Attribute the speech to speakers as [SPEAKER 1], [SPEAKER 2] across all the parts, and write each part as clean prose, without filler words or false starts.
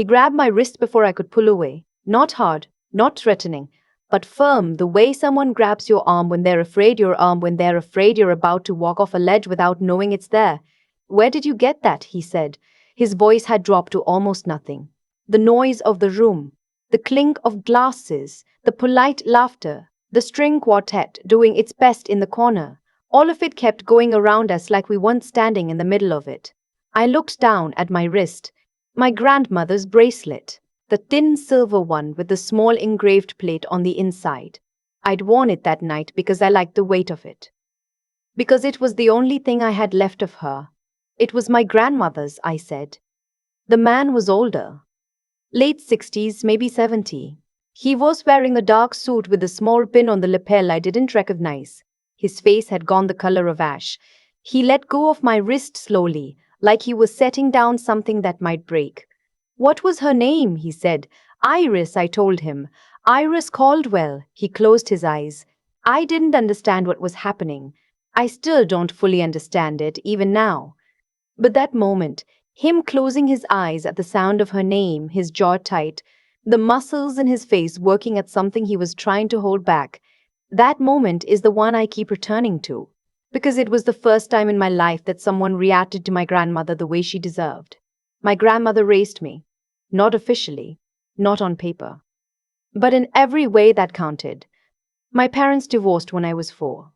[SPEAKER 1] He grabbed my wrist before I could pull away. Not hard, not threatening, but firm, the way someone grabs your arm when they're afraid you're about to walk off a ledge without knowing it's there. Where did you get that? He said. His voice had dropped to almost nothing. The noise of the room, the clink of glasses, the polite laughter, the string quartet doing its best in the corner. All of it kept going around us like we weren't standing in the middle of it. I looked down at my wrist, my grandmother's bracelet, the thin silver one with the small engraved plate on the inside. I'd worn it that night because I liked the weight of it. Because it was the only thing I had left of her. It was my grandmother's, I said. The man was older. Late 60s, maybe 70. He was wearing a dark suit with a small pin on the lapel I didn't recognize. His face had gone the color of ash. He let go of my wrist slowly, like he was setting down something that might break. What was her name? He said. Iris, I told him. Iris Caldwell. He closed his eyes. I didn't understand what was happening. I still don't fully understand it, even now. But that moment, him closing his eyes at the sound of her name, his jaw tight, the muscles in his face working at something he was trying to hold back, that moment is the one I keep returning to. Because it was the first time in my life that someone reacted to my grandmother the way she deserved. My grandmother raised me. Not officially, not on paper. But in every way that counted. My parents divorced when I was 4.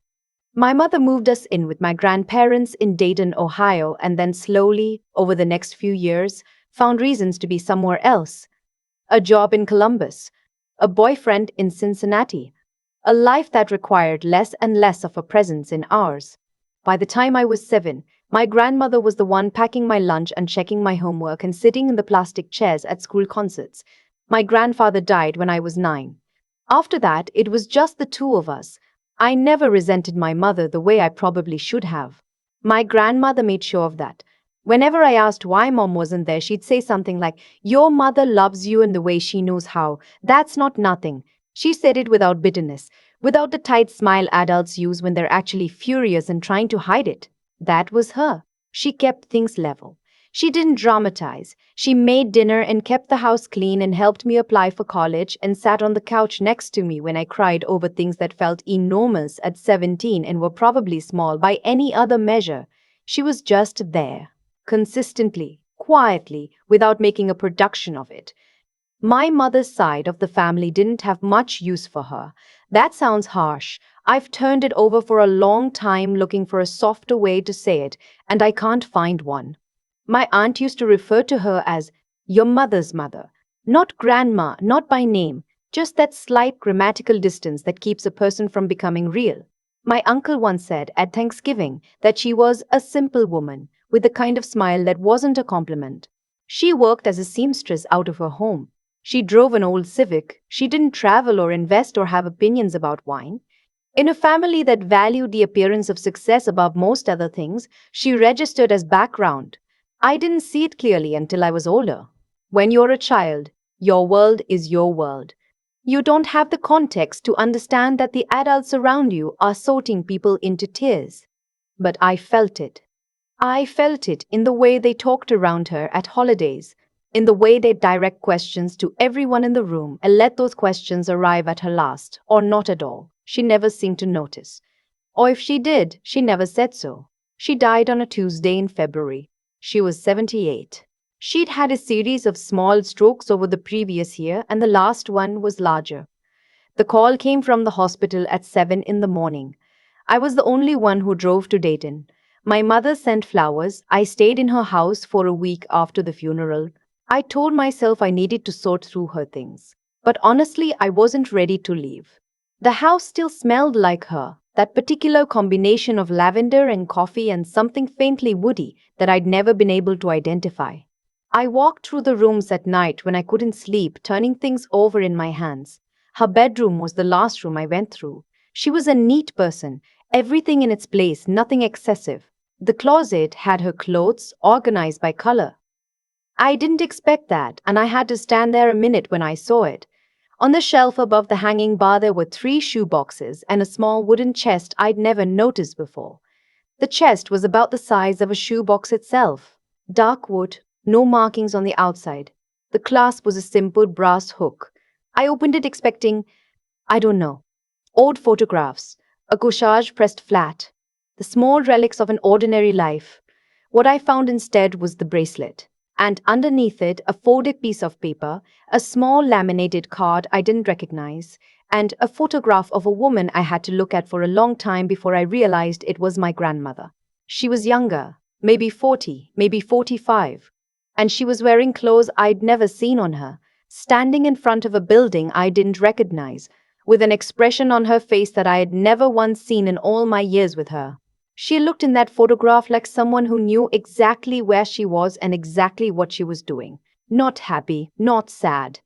[SPEAKER 1] My mother moved us in with my grandparents in Dayton, Ohio, and then slowly, over the next few years, found reasons to be somewhere else. A job in Columbus, a boyfriend in Cincinnati, a life that required less and less of a presence in ours. By the time I was 7, my grandmother was the one packing my lunch and checking my homework and sitting in the plastic chairs at school concerts. My grandfather died when I was 9. After that, it was just the two of us. I never resented my mother the way I probably should have. My grandmother made sure of that. Whenever I asked why mom wasn't there, she'd say something like, "Your mother loves you in the way she knows how. That's not nothing." She said it without bitterness, without the tight smile adults use when they're actually furious and trying to hide it. That was her. She kept things level. She didn't dramatize. She made dinner and kept the house clean and helped me apply for college and sat on the couch next to me when I cried over things that felt enormous at 17 and were probably small by any other measure. She was just there, consistently, quietly, without making a production of it. My mother's side of the family didn't have much use for her. That sounds harsh. I've turned it over for a long time looking for a softer way to say it, and I can't find one. My aunt used to refer to her as your mother's mother. Not grandma, not by name, just that slight grammatical distance that keeps a person from becoming real. My uncle once said at Thanksgiving that she was a simple woman with the kind of smile that wasn't a compliment. She worked as a seamstress out of her home. She drove an old Civic. She didn't travel or invest or have opinions about wine. In a family that valued the appearance of success above most other things, she registered as background. I didn't see it clearly until I was older. When you're a child, your world is your world. You don't have the context to understand that the adults around you are sorting people into tiers. But I felt it. I felt it in the way they talked around her at holidays, in the way they direct questions to everyone in the room and let those questions arrive at her last, or not at all. She never seemed to notice. Or if she did, she never said so. She died on a Tuesday in February. She was 78. She'd had a series of small strokes over the previous year, and the last one was larger. The call came from the hospital at 7 in the morning. I was the only one who drove to Dayton. My mother sent flowers. I stayed in her house for a week after the funeral. I told myself I needed to sort through her things. But honestly, I wasn't ready to leave. The house still smelled like her, that particular combination of lavender and coffee and something faintly woody that I'd never been able to identify. I walked through the rooms at night when I couldn't sleep, turning things over in my hands. Her bedroom was the last room I went through. She was a neat person, everything in its place, nothing excessive. The closet had her clothes organized by color. I didn't expect that, and I had to stand there a minute when I saw it. On the shelf above the hanging bar there were 3 shoe boxes and a small wooden chest I'd never noticed before. The chest was about the size of a shoe box itself. Dark wood, no markings on the outside. The clasp was a simple brass hook. I opened it expecting, I don't know, old photographs, a corsage pressed flat, the small relics of an ordinary life. What I found instead was the bracelet, and underneath it, a folded piece of paper, a small laminated card I didn't recognize, and a photograph of a woman I had to look at for a long time before I realized it was my grandmother. She was younger, maybe 40, maybe 45, and she was wearing clothes I'd never seen on her, standing in front of a building I didn't recognize, with an expression on her face that I had never once seen in all my years with her. She looked in that photograph like someone who knew exactly where she was and exactly what she was doing. Not happy, not sad.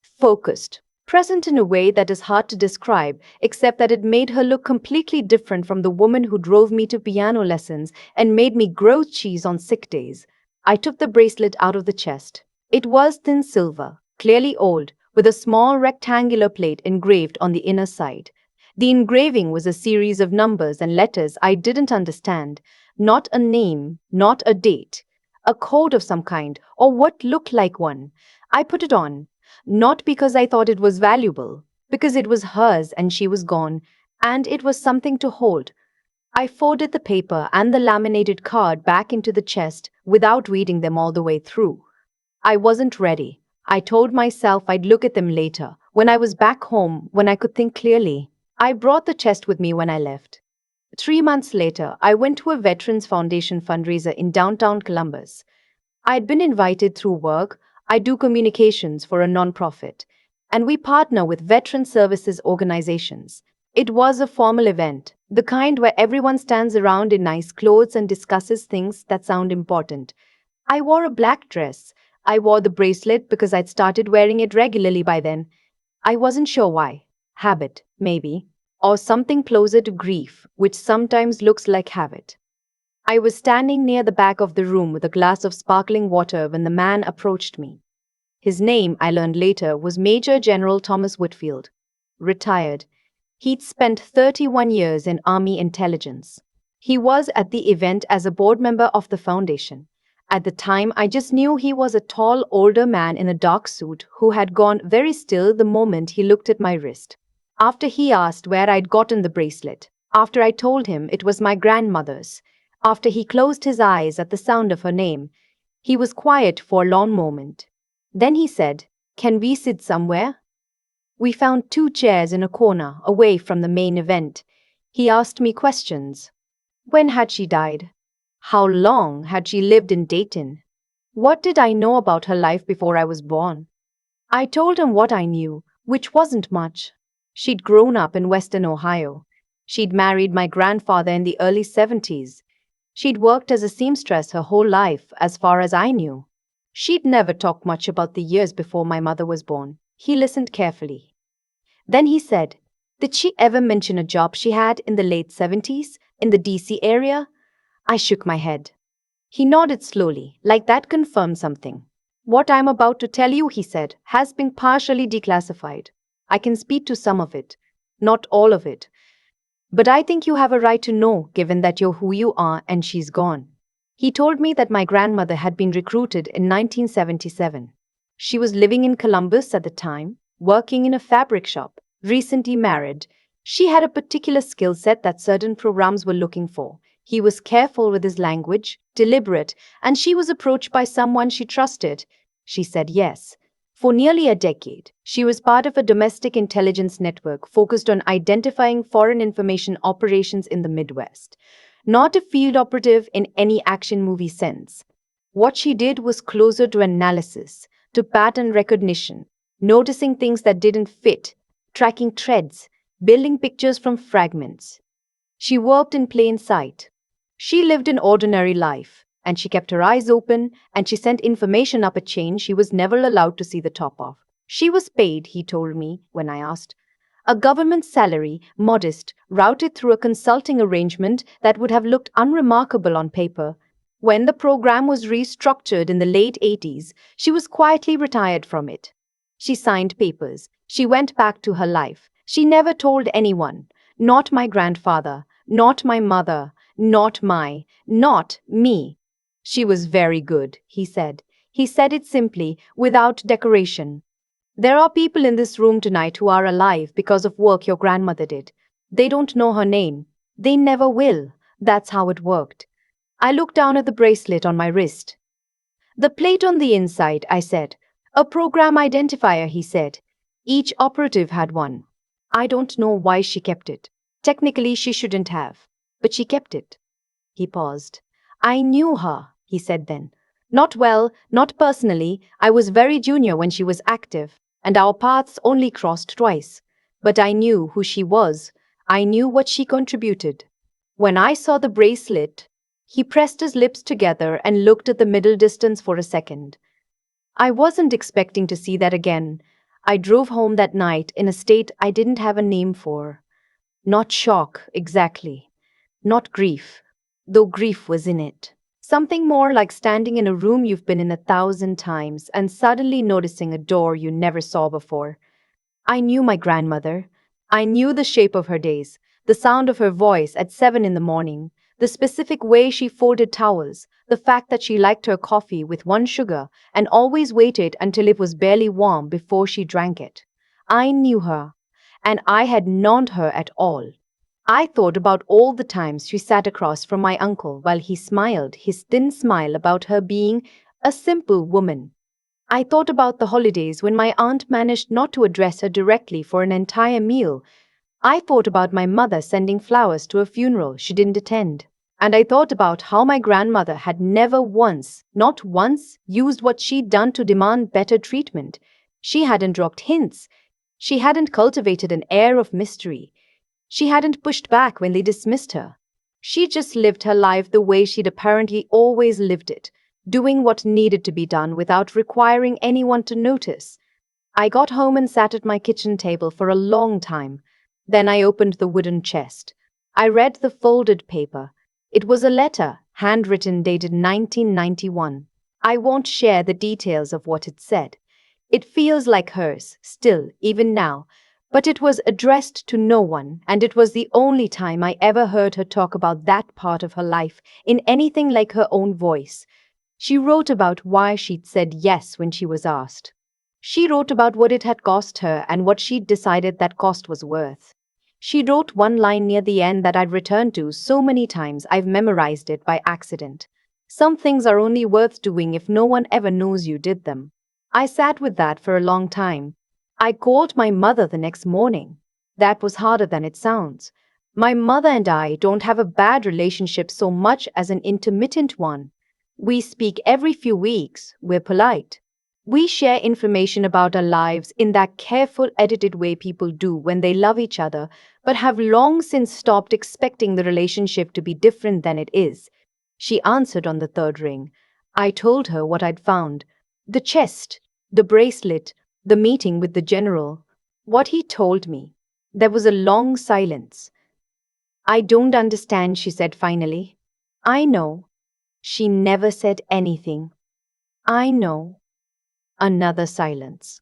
[SPEAKER 1] Focused. Present in a way that is hard to describe, except that it made her look completely different from the woman who drove me to piano lessons and made me grow cheese on sick days. I took the bracelet out of the chest. It was thin silver, clearly old, with a small rectangular plate engraved on the inner side. The engraving was a series of numbers and letters I didn't understand. Not a name, not a date. A code of some kind, or what looked like one. I put it on, not because I thought it was valuable, because it was hers and she was gone, and it was something to hold. I folded the paper and the laminated card back into the chest without reading them all the way through. I wasn't ready. I told myself I'd look at them later, when I was back home, when I could think clearly. I brought the chest with me when I left. 3 months later, I went to a Veterans Foundation fundraiser in downtown Columbus. I had been invited through work. I do communications for a nonprofit, and we partner with veteran services organizations. It was a formal event, the kind where everyone stands around in nice clothes and discusses things that sound important. I wore a black dress. I wore the bracelet because I'd started wearing it regularly by then. I wasn't sure why. Habit, maybe, or something closer to grief, which sometimes looks like habit. I was standing near the back of the room with a glass of sparkling water when the man approached me. His name, I learned later, was Major General Thomas Whitfield. Retired. He'd spent 31 years in Army intelligence. He was at the event as a board member of the foundation. At the time, I just knew he was a tall, older man in a dark suit who had gone very still the moment he looked at my wrist. After he asked where I'd gotten the bracelet, after I told him it was my grandmother's, after he closed his eyes at the sound of her name, he was quiet for a long moment. Then he said, "Can we sit somewhere?" We found 2 chairs in a corner, away from the main event. He asked me questions. When had she died? How long had she lived in Dayton? What did I know about her life before I was born? I told him what I knew, which wasn't much. She'd grown up in Western Ohio. She'd married my grandfather in the early 70s. She'd worked as a seamstress her whole life, as far as I knew. She'd never talked much about the years before my mother was born. He listened carefully. Then he said, "Did she ever mention a job she had in the late 70s, in the DC area?" I shook my head. He nodded slowly, like that confirmed something. "What I'm about to tell you," he said, "has been partially declassified. I can speak to some of it, not all of it. But I think you have a right to know, given that you're who you are and she's gone." He told me that my grandmother had been recruited in 1977. She was living in Columbus at the time, working in a fabric shop, recently married. She had a particular skill set that certain programs were looking for. He was careful with his language, deliberate, and she was approached by someone she trusted. She said yes. For nearly a decade, she was part of a domestic intelligence network focused on identifying foreign information operations in the Midwest. Not a field operative in any action movie sense. What she did was closer to analysis, to pattern recognition, noticing things that didn't fit, tracking threads, building pictures from fragments. She worked in plain sight. She lived an ordinary life, and she kept her eyes open, and she sent information up a chain she was never allowed to see the top of. She was paid, he told me when I asked, a government salary, modest, routed through a consulting arrangement that would have looked unremarkable on paper. When the program was restructured in the late 80s, she was quietly retired from it. She signed papers. She went back to her life. She never told anyone. Not my grandfather, not my mother, not me. She was very good, he said. He said it simply, without decoration. There are people in this room tonight who are alive because of work your grandmother did. They don't know her name. They never will. That's how it worked. I looked down at the bracelet on my wrist. The plate on the inside, I said. A program identifier, he said. Each operative had one. I don't know why she kept it. Technically, she shouldn't have. But she kept it. He paused. I knew her, he said then. Not well, not personally. I was very junior when she was active, and our paths only crossed twice. But I knew who she was. I knew what she contributed. When I saw the bracelet, he pressed his lips together and looked at the middle distance for a second. I wasn't expecting to see that again. I drove home that night in a state I didn't have a name for. Not shock, exactly. Not grief, though grief was in it. Something more like standing in a room you've been in 1,000 times and suddenly noticing a door you never saw before. I knew my grandmother. I knew the shape of her days, the sound of her voice at 7 in the morning, the specific way she folded towels, the fact that she liked her coffee with 1 sugar and always waited until it was barely warm before she drank it. I knew her, and I had known her at all. I thought about all the times she sat across from my uncle while he smiled his thin smile about her being a simple woman. I thought about the holidays when my aunt managed not to address her directly for an entire meal. I thought about my mother sending flowers to a funeral she didn't attend. And I thought about how my grandmother had never once, not once, used what she'd done to demand better treatment. She hadn't dropped hints. She hadn't cultivated an air of mystery. She hadn't pushed back when they dismissed her. She just lived her life the way she'd apparently always lived it, doing what needed to be done without requiring anyone to notice. I got home and sat at my kitchen table for a long time. Then I opened the wooden chest. I read the folded paper. It was a letter, handwritten, dated 1991. I won't share the details of what it said. It feels like hers, still, even now. But it was addressed to no one, and it was the only time I ever heard her talk about that part of her life in anything like her own voice. She wrote about why she'd said yes when she was asked. She wrote about what it had cost her and what she'd decided that cost was worth. She wrote one line near the end that I'd returned to so many times I've memorized it by accident. Some things are only worth doing if no one ever knows you did them. I sat with that for a long time. I called my mother the next morning. That was harder than it sounds. My mother and I don't have a bad relationship so much as an intermittent one. We speak every few weeks. We're polite. We share information about our lives in that careful, edited way people do when they love each other, but have long since stopped expecting the relationship to be different than it is. She answered on the third ring. I told her what I'd found. The chest, the bracelet, the meeting with the general. What he told me. There was a long silence. I don't understand, she said finally. I know. She never said anything. I know. Another silence.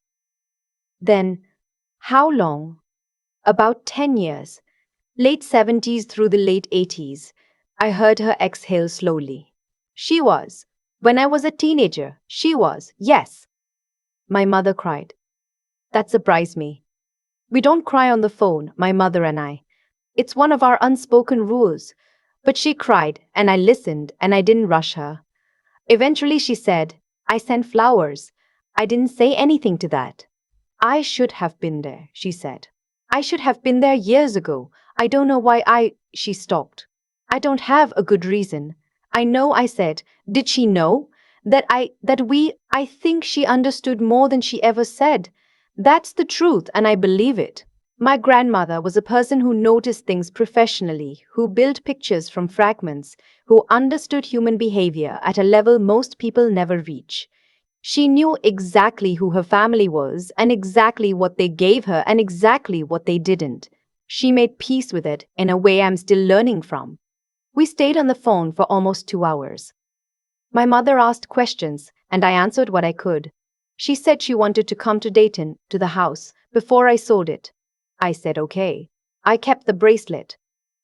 [SPEAKER 1] Then, how long? About 10 years. Late 70s through the late 80s. I heard her exhale slowly. She was. When I was a teenager, she was, yes. My mother cried. That surprised me. We don't cry on the phone, my mother and I. It's one of our unspoken rules. But she cried, and I listened, and I didn't rush her. Eventually she said, I sent flowers. I didn't say anything to that. I should have been there, she said. I should have been there years ago. I don't know why she stopped. I don't have a good reason. I know, I said. Did she know? I think she understood more than she ever said. That's the truth, and I believe it. My grandmother was a person who noticed things professionally, who built pictures from fragments, who understood human behavior at a level most people never reach. She knew exactly who her family was, and exactly what they gave her, and exactly what they didn't. She made peace with it in a way I'm still learning from. We stayed on the phone for almost 2 hours. My mother asked questions, and I answered what I could. She said she wanted to come to Dayton, to the house, before I sold it. I said okay. I kept the bracelet.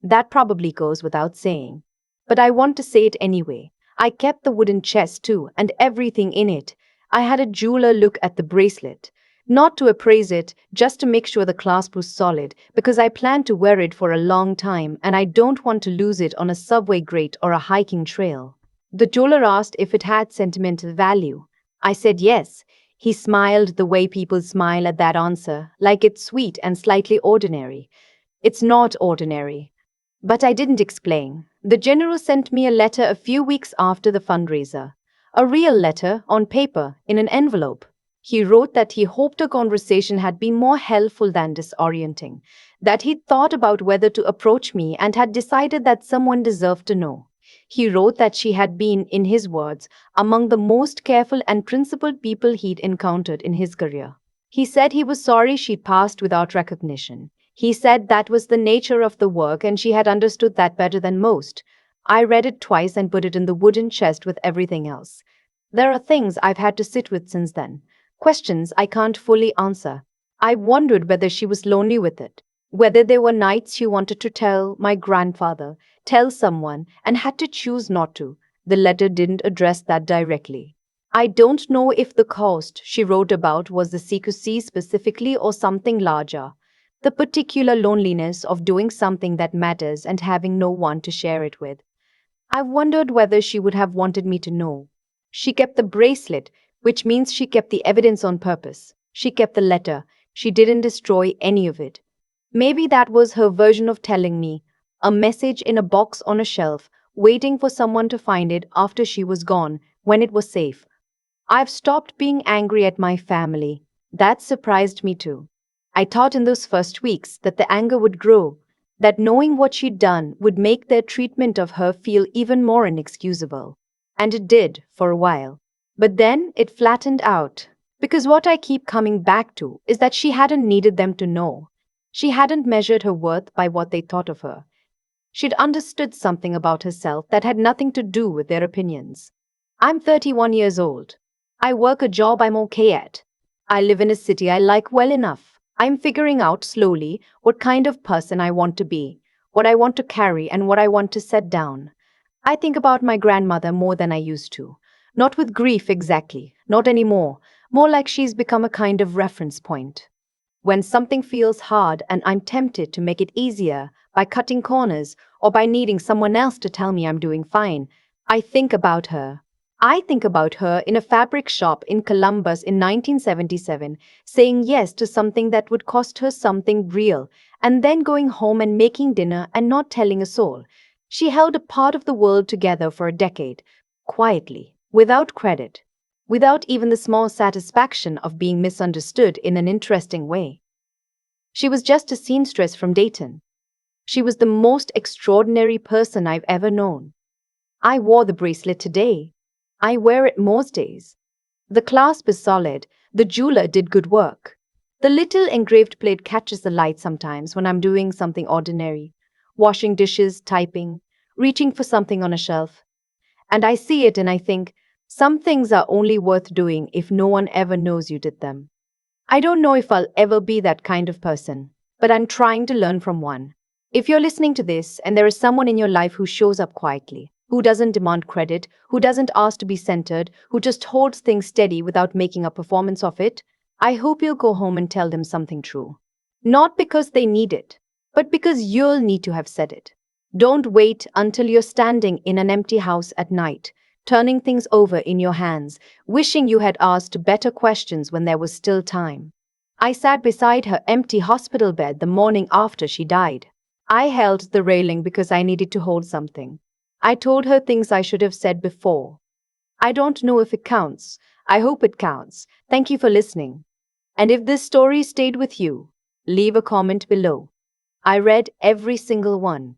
[SPEAKER 1] That probably goes without saying. But I want to say it anyway. I kept the wooden chest too, and everything in it. I had a jeweler look at the bracelet. Not to appraise it, just to make sure the clasp was solid, because I plan to wear it for a long time and I don't want to lose it on a subway grate or a hiking trail. The jeweler asked if it had sentimental value. I said yes. He smiled the way people smile at that answer, like it's sweet and slightly ordinary. It's not ordinary. But I didn't explain. The general sent me a letter a few weeks after the fundraiser. A real letter, on paper, in an envelope. He wrote that he hoped the conversation had been more helpful than disorienting, that he'd thought about whether to approach me and had decided that someone deserved to know. He wrote that she had been, in his words, among the most careful and principled people he'd encountered in his career. He said he was sorry she'd passed without recognition. He said that was the nature of the work and she had understood that better than most. I read it twice and put it in the wooden chest with everything else. There are things I've had to sit with since then. Questions I can't fully answer. I wondered whether she was lonely with it. Whether there were nights she wanted to tell my grandfather, tell someone, and had to choose not to. The letter didn't address that directly. I don't know if the cost she wrote about was the secrecy specifically or something larger. The particular loneliness of doing something that matters and having no one to share it with. I wondered whether she would have wanted me to know. She kept the bracelet, which means she kept the evidence on purpose. She kept the letter. She didn't destroy any of it. Maybe that was her version of telling me, a message in a box on a shelf, waiting for someone to find it after she was gone, when it was safe. I've stopped being angry at my family. That surprised me too. I thought in those first weeks that the anger would grow, that knowing what she'd done would make their treatment of her feel even more inexcusable. And it did, for a while. But then it flattened out. Because what I keep coming back to is that she hadn't needed them to know. She hadn't measured her worth by what they thought of her. She'd understood something about herself that had nothing to do with their opinions. I'm 31 years old. I work a job I'm okay at. I live in a city I like well enough. I'm figuring out slowly what kind of person I want to be, what I want to carry, and what I want to set down. I think about my grandmother more than I used to. Not with grief exactly, not anymore. More like she's become a kind of reference point. When something feels hard and I'm tempted to make it easier by cutting corners or by needing someone else to tell me I'm doing fine, I think about her. I think about her in a fabric shop in Columbus in 1977, saying yes to something that would cost her something real, and then going home and making dinner and not telling a soul. She held a part of the world together for a decade, quietly, without credit, without even the small satisfaction of being misunderstood in an interesting way. She was just a seamstress from Dayton. She was the most extraordinary person I've ever known. I wore the bracelet today. I wear it most days. The clasp is solid. The jeweler did good work. The little engraved plate catches the light sometimes when I'm doing something ordinary, washing dishes, typing, reaching for something on a shelf. And I see it and I think, some things are only worth doing if no one ever knows you did them. I don't know if I'll ever be that kind of person, but I'm trying to learn from one. If you're listening to this and there is someone in your life who shows up quietly, who doesn't demand credit, who doesn't ask to be centered, who just holds things steady without making a performance of it, I hope you'll go home and tell them something true. Not because they need it, but because you'll need to have said it. Don't wait until you're standing in an empty house at night, turning things over in your hands, wishing you had asked better questions when there was still time. I sat beside her empty hospital bed the morning after she died. I held the railing because I needed to hold something. I told her things I should have said before. I don't know if it counts. I hope it counts. Thank you for listening. And if this story stayed with you, leave a comment below. I read every single one.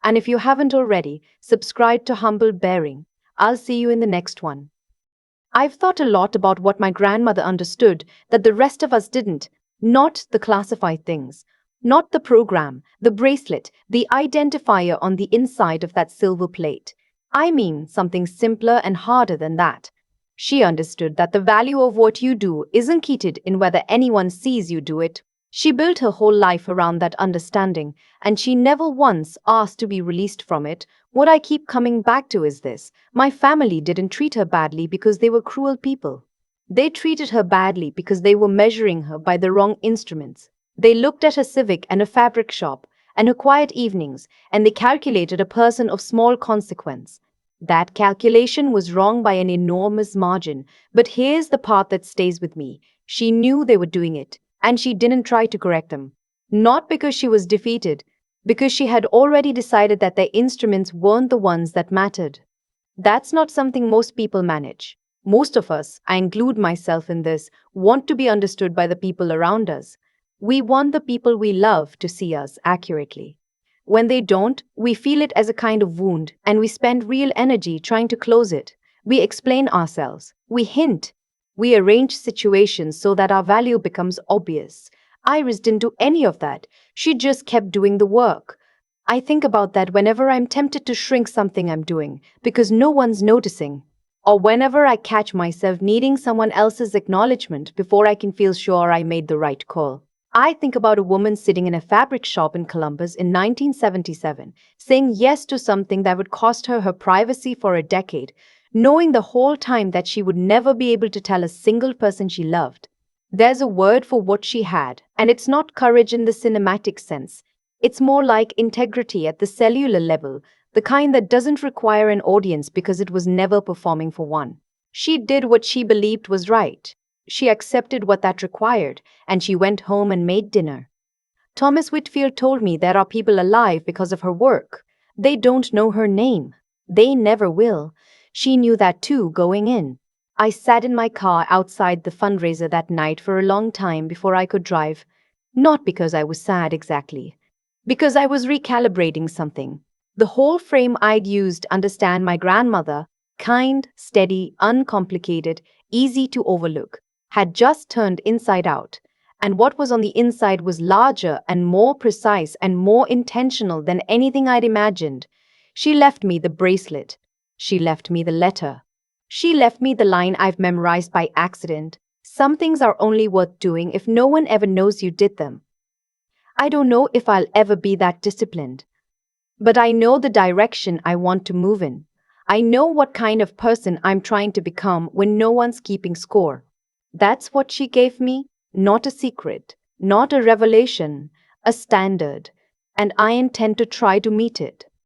[SPEAKER 1] And if you haven't already, subscribe to Humble Bearing. I'll see you in the next one. I've thought a lot about what my grandmother understood that the rest of us didn't. Not the classified things. Not the program, the bracelet, the identifier on the inside of that silver plate. I mean something simpler and harder than that. She understood that the value of what you do isn't keyed in whether anyone sees you do it. She built her whole life around that understanding, and she never once asked to be released from it. What I keep coming back to is this: my family didn't treat her badly because they were cruel people. They treated her badly because they were measuring her by the wrong instruments. They looked at her civic and a fabric shop, and her quiet evenings, and they calculated a person of small consequence. That calculation was wrong by an enormous margin, but here's the part that stays with me. She knew they were doing it, and she didn't try to correct them. Not because she was defeated, because she had already decided that their instruments weren't the ones that mattered. That's not something most people manage. Most of us, I include myself in this, want to be understood by the people around us. We want the people we love to see us accurately. When they don't, we feel it as a kind of wound, and we spend real energy trying to close it. We explain ourselves. We hint. We arrange situations so that our value becomes obvious. Iris didn't do any of that. She just kept doing the work. I think about that whenever I'm tempted to shrink something I'm doing because no one's noticing. Or whenever I catch myself needing someone else's acknowledgement before I can feel sure I made the right call. I think about a woman sitting in a fabric shop in Columbus in 1977, saying yes to something that would cost her her privacy for a decade, knowing the whole time that she would never be able to tell a single person she loved. There's a word for what she had, and it's not courage in the cinematic sense. It's more like integrity at the cellular level, the kind that doesn't require an audience because it was never performing for one. She did what she believed was right. She accepted what that required, and she went home and made dinner. Thomas Whitfield told me there are people alive because of her work. They don't know her name. They never will. She knew that too going in. I sat in my car outside the fundraiser that night for a long time before I could drive. Not because I was sad exactly. Because I was recalibrating something. The whole frame I'd used to understand my grandmother, kind, steady, uncomplicated, easy to overlook, had just turned inside out, and what was on the inside was larger and more precise and more intentional than anything I'd imagined. She left me the bracelet. She left me the letter. She left me the line I've memorized by accident. Some things are only worth doing if no one ever knows you did them. I don't know if I'll ever be that disciplined, but I know the direction I want to move in. I know what kind of person I'm trying to become when no one's keeping score. That's what she gave me, not a secret, not a revelation, a standard, and I intend to try to meet it.